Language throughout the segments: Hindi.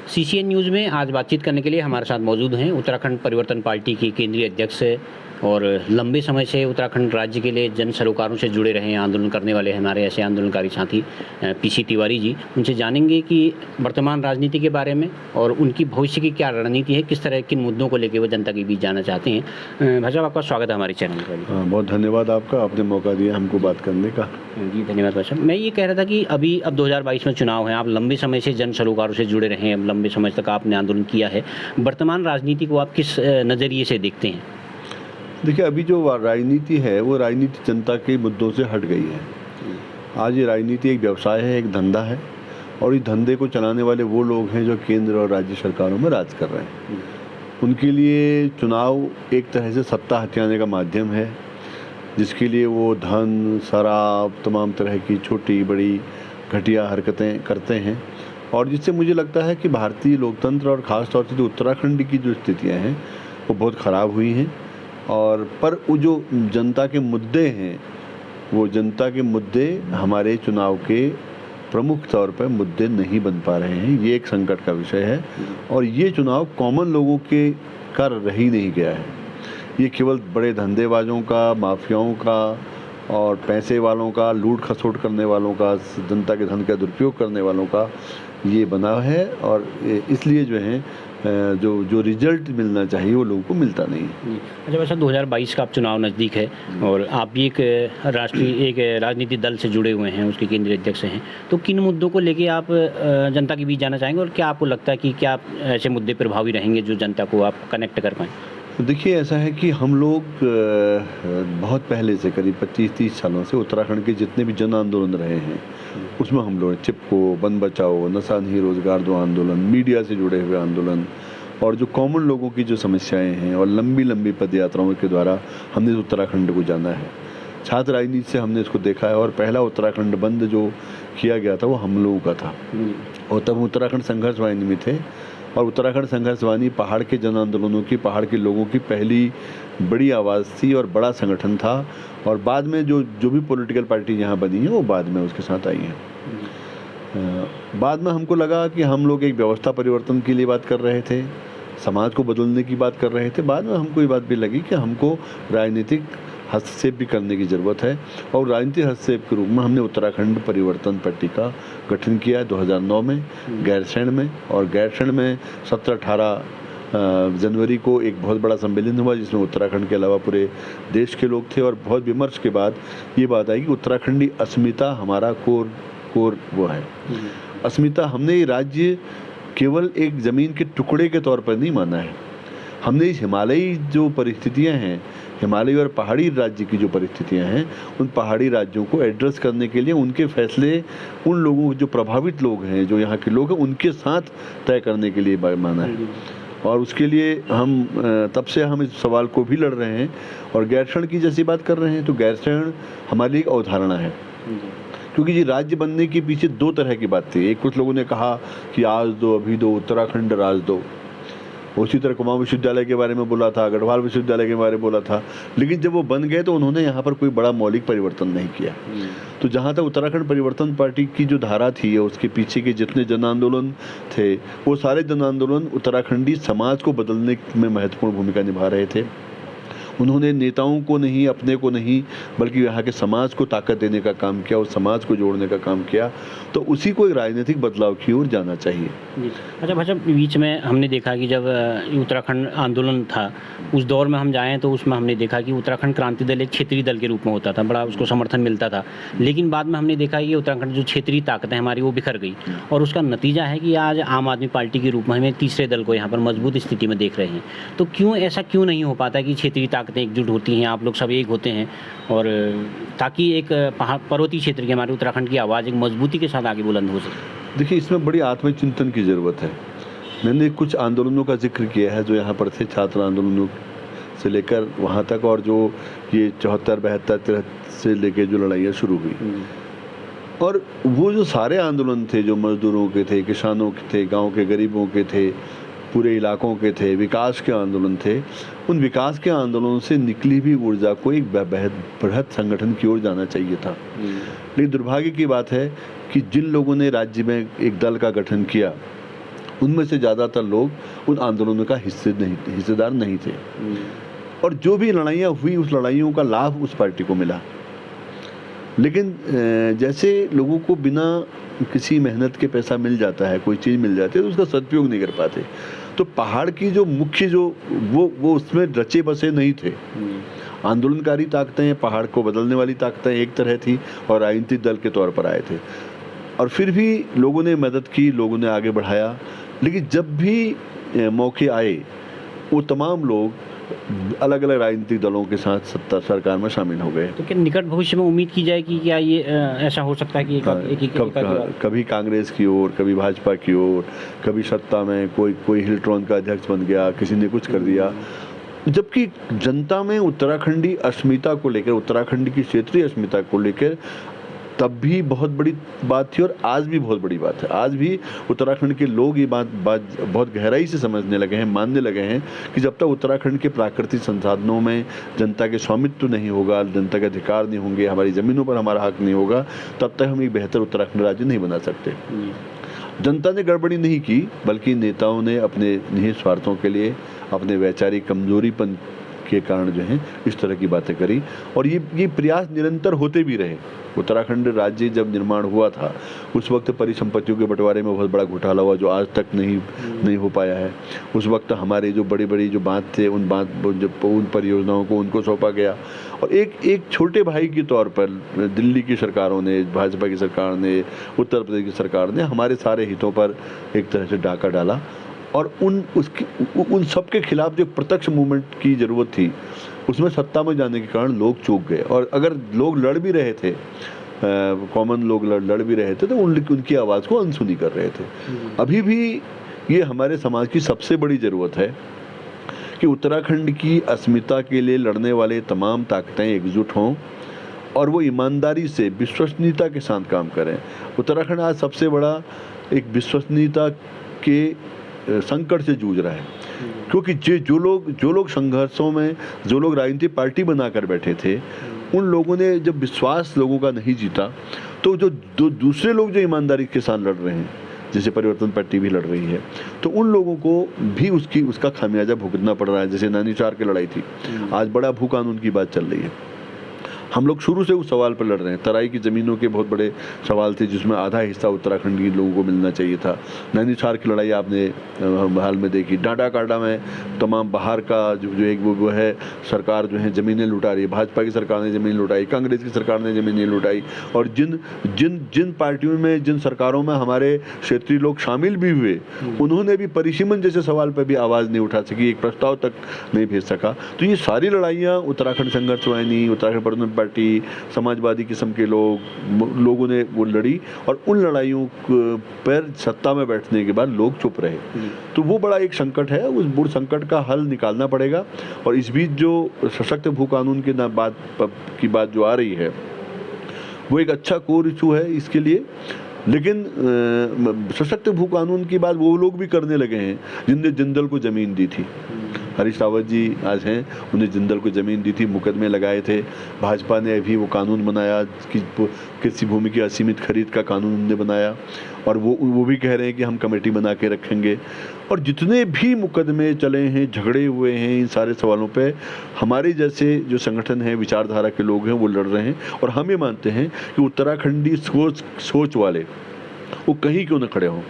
सीसीएन न्यूज़ में आज बातचीत करने के लिए हमारे साथ मौजूद हैं उत्तराखंड परिवर्तन पार्टी के केंद्रीय अध्यक्ष और लंबे समय से उत्तराखंड राज्य के लिए जन सरोकारों से जुड़े रहे आंदोलन करने वाले हमारे ऐसे आंदोलनकारी साथी पीसी तिवारी जी। उनसे जानेंगे कि वर्तमान राजनीति के बारे में और उनकी भविष्य की क्या रणनीति है, किस तरह किन मुद्दों को लेकर वो जनता के बीच जाना चाहते हैं। भाई साहब, आपका स्वागत है हमारे चैनल पर। बहुत धन्यवाद आपका, आपने मौका दिया हमको बात करने का। जी धन्यवाद भाई साहब। मैं ये कह रहा था कि अब 2022 में चुनाव है, आप लंबे समय से जन सरोकारों से जुड़े रहे हैं, लंबे समय तक आपने आंदोलन किया है। वर्तमान राजनीति को आप किस नज़रिए से देखते हैं? देखिए, अभी जो राजनीति है वो राजनीति जनता के मुद्दों से हट गई है। आज ये राजनीति एक व्यवसाय है, एक धंधा है, और इस धंधे को चलाने वाले वो लोग हैं जो केंद्र और राज्य सरकारों में राज कर रहे हैं। उनके लिए चुनाव एक तरह से सत्ता हथियाने का माध्यम है, जिसके लिए वो धन, शराब, तमाम तरह की छोटी बड़ी घटिया हरकतें करते हैं, और जिससे मुझे लगता है कि भारतीय लोकतंत्र और ख़ास तौर से जो उत्तराखंड की जो स्थितियाँ हैं वो बहुत ख़राब हुई हैं। और पर वो जो जनता के मुद्दे हैं, वो जनता के मुद्दे हमारे चुनाव के प्रमुख तौर पर मुद्दे नहीं बन पा रहे हैं। ये एक संकट का विषय है, और ये चुनाव कॉमन लोगों के का रह ही नहीं गया है। ये केवल बड़े धंधेबाजों का, माफियाओं का और पैसे वालों का, लूट खसोट करने वालों का, जनता के धन का दुरुपयोग करने वालों का ये बना है, और इसलिए जो है जो रिजल्ट मिलना चाहिए वो लोगों को मिलता नहीं है। अच्छा वैसा 2022 का आप चुनाव नज़दीक है, और आप भी एक राजनीतिक दल से जुड़े हुए हैं, उसके केंद्रीय अध्यक्ष हैं, तो किन मुद्दों को लेके आप जनता के बीच जाना चाहेंगे, और क्या आपको लगता है कि क्या ऐसे मुद्दे प्रभावी रहेंगे जो जनता को आप कनेक्ट कर पाएँ? देखिए, ऐसा है कि हम लोग बहुत पहले से करीब 25-30 सालों से उत्तराखंड के जितने भी जन आंदोलन रहे हैं उसमें हम लोग चिपको, वन बचाओ, नशा नहीं रोजगार दो आंदोलन, मीडिया से जुड़े हुए आंदोलन, और जो कॉमन लोगों की जो समस्याएं हैं, और लंबी लंबी पद यात्राओं के द्वारा हमने उत्तराखंड को जाना है। छात्र राजनीति से हमने इसको देखा है, और पहला उत्तराखंड बंद जो किया गया था वो हम लोगों का था, और तब उत्तराखंड संघर्ष वाहिनी में थे। और उत्तराखंड संघर्ष वाहिनी पहाड़ के जन आंदोलनों की, पहाड़ के लोगों की पहली बड़ी आवाज़ थी और बड़ा संगठन था, और बाद में जो भी पॉलिटिकल पार्टी यहाँ बनी है वो बाद में उसके साथ आई हैं। बाद में हमको लगा कि हम लोग एक व्यवस्था परिवर्तन के लिए बात कर रहे थे, समाज को बदलने की बात कर रहे थे। बाद में हमको ये बात भी लगी कि हमको राजनीतिक हस्तक्षेप भी करने की ज़रूरत है, और राजनीतिक हस्तक्षेप के रूप में हमने उत्तराखंड परिवर्तन पार्टी का गठन किया 2009 में गैरसैंण में। और गैरसैंण में 17-18 जनवरी को एक बहुत बड़ा सम्मेलन हुआ, जिसमें उत्तराखंड के अलावा पूरे देश के लोग थे, और बहुत विमर्श के बाद ये बात आई कि उत्तराखंडी अस्मिता हमारा कोर वो है। अस्मिता, हमने ये राज्य केवल एक ज़मीन के टुकड़े के तौर पर नहीं माना है। हमने इस हिमालयी जो परिस्थितियां हैं, हिमालयी और पहाड़ी राज्य की जो परिस्थितियां हैं, उन पहाड़ी राज्यों को एड्रेस करने के लिए उनके फैसले उन लोगों, जो प्रभावित लोग हैं, जो यहाँ के लोग हैं, उनके साथ तय करने के लिए माना है। और उसके लिए हम तब से हम इस सवाल को भी लड़ रहे हैं। और गैरसैंण की जैसी बात कर रहे हैं, तो गैरसैंण हमारे लिए एक अवधारणा है, क्योंकि ये राज्य बनने के पीछे दो तरह की बात थी। एक, कुछ लोगों ने कहा कि आज दो, अभी दो, उत्तराखंड राज दो। उसी तरह कुमाऊं विश्वविद्यालय के बारे में बोला था, गढ़वाल विश्वविद्यालय के बारे में बोला था, लेकिन जब वो बन गए तो उन्होंने यहाँ पर कोई बड़ा मौलिक परिवर्तन नहीं किया। तो जहाँ तक उत्तराखंड परिवर्तन पार्टी की जो धारा थी, उसके पीछे के जितने जन आंदोलन थे, वो सारे जन आंदोलन उत्तराखंडी समाज को बदलने में महत्वपूर्ण भूमिका निभा रहे थे। उन्होंने नेताओं को नहीं, अपने को नहीं, बल्कि यहाँ के समाज को ताकत देने का काम किया और समाज को जोड़ने का काम किया। तो उसी को एक राजनीतिक बदलाव की ओर जाना चाहिए। अच्छा भाई साहब, बीच में हमने देखा कि जब उत्तराखंड आंदोलन था, उस दौर में हम जाएं तो उसमें हमने देखा कि उत्तराखंड क्रांति दल एक क्षेत्रीय दल के रूप में होता था, बड़ा उसको समर्थन मिलता था। लेकिन बाद में हमने देखा कि उत्तराखंड जो क्षेत्रीय ताकत है हमारी, वो बिखर गई, और उसका नतीजा है कि आज आम आदमी पार्टी के रूप में हमें तीसरे दल को यहाँ पर मजबूत स्थिति में देख रहे हैं। तो क्यों ऐसा क्यों नहीं हो पाता कि क्षेत्रीय ताकतें एकजुट होती हैं, आप लोग सब एक होते हैं, और ताकि एक पर्वतीय क्षेत्र की, हमारे उत्तराखंड की आवाज़ एक मजबूती के साथ आगे बुलंद हो सके? देखिए, इसमें बड़ी आत्मचिंतन की ज़रूरत है। मैंने कुछ आंदोलनों का जिक्र किया है जो यहाँ पर थे, छात्र आंदोलनों से लेकर वहाँ तक, और जो ये 74, 72, 73 से लेकर जो लड़ाइयाँ शुरू हुई। और वो जो सारे आंदोलन थे, जो मजदूरों के थे, किसानों के थे, गाँव के गरीबों के थे, पूरे इलाकों के थे, विकास के आंदोलन थे, उन विकास के आंदोलनों से निकली हुई ऊर्जा को एक बृहद संगठन की ओर जाना चाहिए था। लेकिन दुर्भाग्य की बात है कि जिन लोगों ने राज्य में एक दल का गठन किया, उनमें से ज़्यादातर लोग उन आंदोलनों का हिस्सेदार नहीं थे। और जो भी लड़ाइयाँ हुई, उस लड़ाइयों का लाभ उस पार्टी को मिला। लेकिन जैसे लोगों को बिना किसी मेहनत के पैसा मिल जाता है, कोई चीज़ मिल जाती है, तो उसका सदुपयोग नहीं कर पाते। तो पहाड़ की जो मुख्य वो उसमें रचे बसे नहीं थे। आंदोलनकारी ताकतें, पहाड़ को बदलने वाली ताकतें एक तरह थी और राजनीतिक दल के तौर पर आए थे। और फिर भी लोगों ने मदद की, लोगों ने आगे बढ़ाया। लेकिन जब भी मौके आए, वो तमाम लोग अलग अलग राजनीतिक दलों के साथ सत्ता सरकार में शामिल हो गए। तो क्या निकट भविष्य में उम्मीद की जाए कि क्या ये ऐसा हो सकता है कि कभी कांग्रेस की ओर, कभी भाजपा की ओर, कभी सत्ता में कोई हिलट्रॉन का अध्यक्ष बन गया, किसी ने कुछ कर दिया। जबकि जनता में उत्तराखंडी अस्मिता को लेकर, उत्तराखंड की क्षेत्रीय अस्मिता को लेकर तब भी बहुत बड़ी बात थी और आज भी बहुत बड़ी बात है। आज भी उत्तराखंड के लोग ये बात बहुत गहराई से समझने लगे हैं, मानने लगे हैं कि जब तक उत्तराखंड के प्राकृतिक संसाधनों में जनता के स्वामित्व नहीं होगा, जनता के अधिकार नहीं होंगे, हमारी ज़मीनों पर हमारा हक नहीं होगा, तब तक हम एक बेहतर उत्तराखंड राज्य नहीं बना सकते। जनता ने गड़बड़ी नहीं की, बल्कि नेताओं ने अपने निहित स्वार्थों के लिए, अपने वैचारिक कमजोरीपन के कारण जो है इस तरह की बातें करी। और ये प्रयास निरंतर होते भी रहे। उत्तराखंड राज्य जब निर्माण हुआ था, उस वक्त परिसंपत्तियों के बंटवारे में बहुत बड़ा घोटाला हुआ, जो आज तक नहीं हो पाया है। उस वक्त हमारे जो बड़ी जो बांध थे, उन परियोजनाओं को उनको सौंपा गया। और एक छोटे भाई के तौर पर दिल्ली की सरकारों ने, भाजपा की सरकार ने, उत्तर प्रदेश की सरकार ने हमारे सारे हितों पर एक तरह से डाका डाला। और उन सब के खिलाफ जो प्रत्यक्ष मूवमेंट की ज़रूरत थी, उसमें सत्ता में जाने के कारण लोग चूक गए। और अगर लोग लड़ भी रहे थे, कॉमन लोग लड़ भी रहे थे, तो उनकी आवाज़ को अनसुनी कर रहे थे। अभी भी ये हमारे समाज की सबसे बड़ी ज़रूरत है कि उत्तराखंड की अस्मिता के लिए लड़ने वाले तमाम ताकतें एकजुट हों और वो ईमानदारी से, विश्वसनीयता के साथ काम करें। उत्तराखंड आज सबसे बड़ा एक विश्वसनीयता के संकट से जूझ रहा है, क्योंकि जो लोग संघर्षों में, जो लोग राजनीतिक पार्टी बनाकर बैठे थे, उन लोगों ने जब विश्वास लोगों का नहीं जीता, तो जो दूसरे लोग जो ईमानदारी के साथ लड़ रहे हैं, जैसे परिवर्तन पार्टी भी लड़ रही है, तो उन लोगों को भी उसका खामियाजा भुगतना पड़ रहा है। जैसे नैनीताल की लड़ाई थी, आज बड़ा भू कानून की बात चल रही है। हम लोग शुरू से उस सवाल पर लड़ रहे हैं। तराई की ज़मीनों के बहुत बड़े सवाल थे, जिसमें आधा हिस्सा उत्तराखंड के लोगों को मिलना चाहिए था। नैनीताल की लड़ाई आपने हाल में देखी। डांडा कांडा में तमाम बाहर का जो एक वो है, सरकार जो है ज़मीनें लुटा रही है। भाजपा की सरकार ने ज़मीन लुटाई, कांग्रेस की सरकार ने ज़मीनें लुटाई। और जिन पार्टियों में, जिन सरकारों में हमारे क्षेत्रीय लोग शामिल भी हुए, उन्होंने भी परिसीमन जैसे सवाल पर भी आवाज़ नहीं उठा सकी, एक प्रस्ताव तक नहीं भेज सका। तो ये सारी लड़ाइयाँ उत्तराखंड संघर्ष वाहिनी, उत्तराखंड परिवर्तन पार्टी, समाजवादी किस्म के लोगों ने वो लड़ी। और उन लड़ाइयों पर सत्ता में बैठने के बाद लोग चुप रहे। तो वो बड़ा एक संकट है। उस बुरे संकट का हल निकालना पड़ेगा। और इस बीच जो सशक्त भू कानून की बात जो आ रही है, वो एक अच्छा कोर इशू है इसके लिए। लेकिन सशक्त भू कानून की बात वो लोग भी करने लगे हैं जिनने जिंदल को ज़मीन दी थी। हरीश रावत जी आज हैं, उन्हें जिंदल को ज़मीन दी थी, मुकदमे लगाए थे। भाजपा ने अभी वो कानून बनाया कि कृषि भूमि की असीमित खरीद का कानून उन्होंने बनाया। और वो भी कह रहे हैं कि हम कमेटी बना के रखेंगे। और जितने भी मुकदमे चले हैं, झगड़े हुए हैं, इन सारे सवालों पे हमारे जैसे जो संगठन हैं, विचारधारा के लोग हैं, वो लड़ रहे हैं। और हम ये मानते हैं कि उत्तराखंडी सोच वाले वो कहीं क्यों न खड़े हों।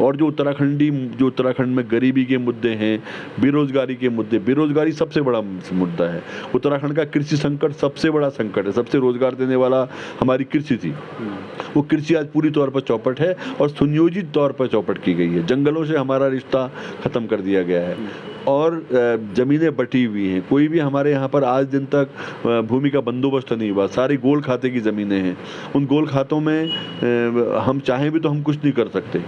और जो उत्तराखंड में गरीबी के मुद्दे हैं, बेरोजगारी के मुद्दे, बेरोजगारी सबसे बड़ा मुद्दा है। उत्तराखंड का कृषि संकट सबसे बड़ा संकट है। सबसे रोजगार देने वाला हमारी कृषि थी। वो कृषि आज पूरी तौर पर चौपट है और सुनियोजित तौर पर चौपट की गई है। जंगलों से हमारा रिश्ता ख़त्म कर दिया गया है और ज़मीनें बटी हुई हैं। कोई भी हमारे यहाँ पर आज दिन तक भूमि का बंदोबस्त नहीं हुआ। सारी गोल खाते की ज़मीनें हैं। उन गोल खातों में हम चाहें भी तो हम कुछ नहीं कर सकते।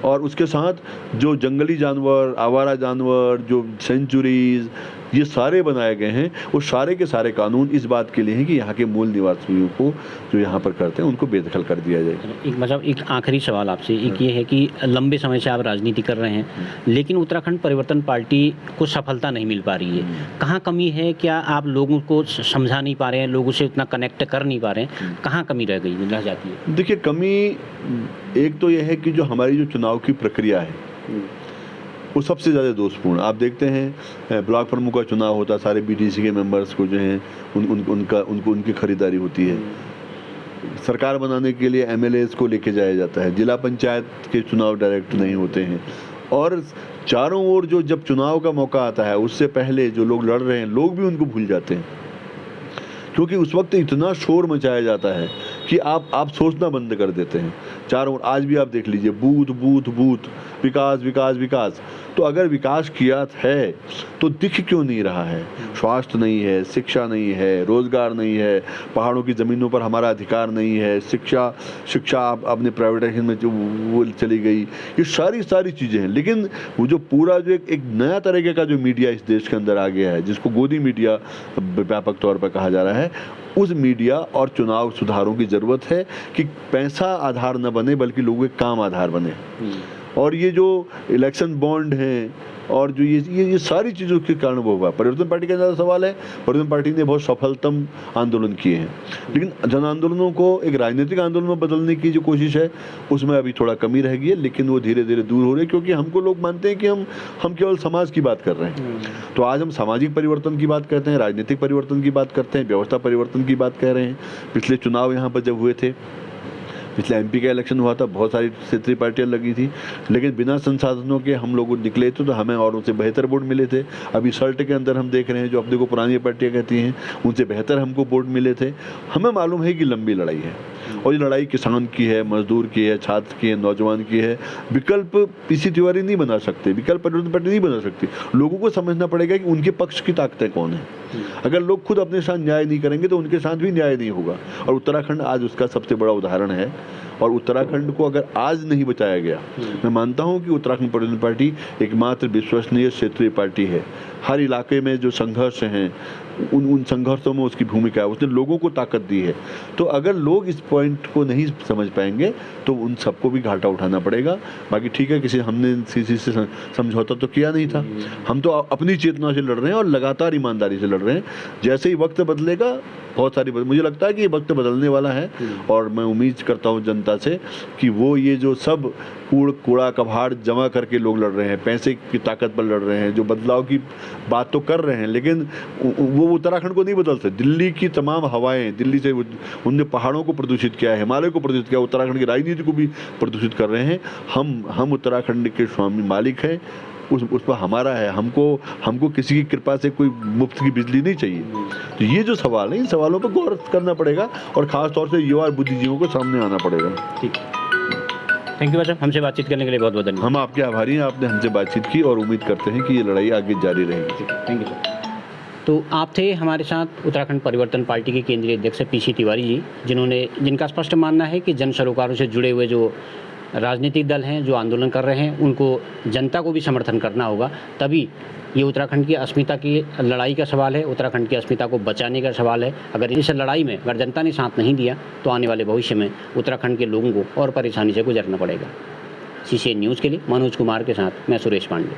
और उसके साथ जो जंगली जानवर, आवारा जानवर, जो सेंचुरीज, ये सारे बनाए गए हैं, वो सारे के सारे कानून इस बात के लिए हैं कि यहाँ के मूल निवासियों को जो यहाँ पर करते हैं उनको बेदखल कर दिया जाए। एक आखिरी सवाल आपसे एक ये है कि लंबे समय से आप राजनीति कर रहे हैं, लेकिन उत्तराखंड परिवर्तन पार्टी को सफलता नहीं मिल पा रही है। कहाँ कमी है? क्या आप लोगों को समझा नहीं पा रहे हैं, लोगों से उतना कनेक्ट कर नहीं पा रहे हैं? कहाँ कमी रह जाती है? देखिए, कमी एक तो यह है कि जो हमारी जो चुनाव की प्रक्रिया है, वो सबसे ज़्यादा दोषपूर्ण। आप देखते हैं ब्लॉक प्रमुख का चुनाव होता है, सारे बीडीसी के मेंबर्स को जो हैं उनकी खरीदारी होती है। सरकार बनाने के लिए एमएलएस को लेके जाया जाता है, जिला पंचायत के चुनाव डायरेक्ट नहीं होते हैं, और चारों ओर जो जब चुनाव का मौका आता है उससे पहले जो लोग लड़ रहे हैं लोग भी उनको भूल जाते हैं, क्योंकि उस वक्त इतना शोर मचाया जाता है कि आप सोचना बंद कर देते हैं। चारों ओर आज भी आप देख लीजिए, बूथ बूथ बूथ, विकास विकास विकास। तो अगर विकास किया है तो दिख क्यों नहीं रहा है? स्वास्थ्य नहीं है, शिक्षा नहीं है, रोजगार नहीं है, पहाड़ों की ज़मीनों पर हमारा अधिकार नहीं है, शिक्षा अपने प्राइवेटाइजेशन में जो वो चली गई, ये सारी चीज़ें हैं। लेकिन वो जो पूरा जो एक नया तरीके का जो मीडिया इस देश के अंदर आ गया है, जिसको गोदी मीडिया व्यापक तौर पर कहा जा रहा है, उस मीडिया और चुनाव सुधारों की ज़रूरत है कि पैसा आधार न बने बल्कि लोगों के काम आधार बने। और ये जो इलेक्शन बॉन्ड हैं और जो ये सारी चीज़ों के कारण वो हुआ। परिवर्तन पार्टी का ज़्यादा सवाल है, परिवर्तन पार्टी ने बहुत सफलतम आंदोलन किए हैं, लेकिन जन आंदोलनों को एक राजनीतिक आंदोलन में बदलने की जो कोशिश है उसमें अभी थोड़ा कमी रह गई है, लेकिन वो धीरे धीरे दूर हो रही है, क्योंकि हमको लोग मानते हैं कि हम केवल समाज की बात कर रहे हैं। तो आज हम सामाजिक परिवर्तन की बात करते हैं, राजनीतिक परिवर्तन की बात करते हैं, व्यवस्था परिवर्तन की बात कह रहे हैं। पिछले चुनाव यहाँ पर जब हुए थे, पिछले एमपी का इलेक्शन हुआ था, बहुत सारी क्षेत्रीय पार्टियां लगी थी, लेकिन बिना संसाधनों के हम लोग निकले थे तो हमें और उनसे बेहतर वोट मिले थे। अभी सल्ट के अंदर हम देख रहे हैं, जो अपने को पुरानी पार्टियां कहती हैं, उनसे बेहतर हमको वोट मिले थे। हमें मालूम है कि लंबी लड़ाई है, और ये लड़ाई किसान की है, मजदूर की है, छात्र की है, नौजवान की है। विकल्प पीसी तिवारी नहीं बना सकते, विकल्प परिवर्तन पार्टी नहीं बना सकती। लोगों को समझना पड़ेगा कि उनके पक्ष की ताकतें कौन है। अगर लोग खुद अपने साथ न्याय नहीं करेंगे तो उनके साथ भी न्याय नहीं होगा, और उत्तराखंड आज उसका सबसे बड़ा उदाहरण है। और उत्तराखंड को अगर आज नहीं बचाया गया, मैं मानता हूं कि उत्तराखंड परिवर्तन पार्टी एकमात्र विश्वसनीय क्षेत्रीय पार्टी है। हर इलाके में जो संघर्ष हैं उन संघर्षों में उसकी भूमिका है, उसने लोगों को ताकत दी है। तो अगर लोग इस पॉइंट को नहीं समझ पाएंगे तो उन सबको भी घाटा उठाना पड़ेगा। बाकी ठीक है, हमने किसी से समझौता तो किया नहीं था, हम तो अपनी चेतना से लड़ रहे हैं और लगातार ईमानदारी से लड़ रहे हैं। जैसे ही वक्त बदलेगा, बहुत सारी मुझे लगता है कि ये वक्त बदलने वाला है, और मैं उम्मीद करता हूँ जनता से कि वो ये जो सब कूड़ा कबाड़ जमा करके लोग लड़ रहे हैं, पैसे की ताकत पर लड़ रहे हैं, जो बदलाव की बात तो कर रहे हैं, लेकिन वो उत्तराखंड को नहीं बदल सकते। दिल्ली की तमाम हवाएं, दिल्ली से उनने पहाड़ों को प्रदूषित किया है, हिमालय को प्रदूषित किया, उत्तराखंड की राजनीति को भी प्रदूषित कर रहे हैं। हम उत्तराखंड के स्वामी मालिक हैं, उस पर हमारा है। हमको किसी की कृपा से कोई मुफ्त की बिजली नहीं चाहिए। तो ये जो सवाल है, इन सवालों पर गौर करना पड़ेगा, और ख़ास तौर से युवा बुद्धिजीवियों को सामने आना पड़ेगा। ठीक, थैंक यू भाई साहब, हमसे बातचीत करने के लिए बहुत बहुत धन्यवाद। हम आपके आभारी हैं, आपने हमसे बातचीत की, और उम्मीद करते हैं कि ये लड़ाई आगे जारी रहेगी। Thank you sir. तो आप थे हमारे साथ उत्तराखंड परिवर्तन पार्टी के केंद्रीय अध्यक्ष पीसी तिवारी जी, जिनका स्पष्ट मानना है कि जन सरोकारों से जुड़े हुए जो राजनीतिक दल हैं, जो आंदोलन कर रहे हैं, उनको जनता को भी समर्थन करना होगा, तभी ये उत्तराखंड की अस्मिता की लड़ाई का सवाल है, उत्तराखंड की अस्मिता को बचाने का सवाल है। अगर इस लड़ाई में अगर जनता ने साथ नहीं दिया तो आने वाले भविष्य में उत्तराखंड के लोगों को और परेशानी से गुजरना पड़ेगा। CCN न्यूज़ के लिए मनोज कुमार के साथ मैं सुरेश पांडे।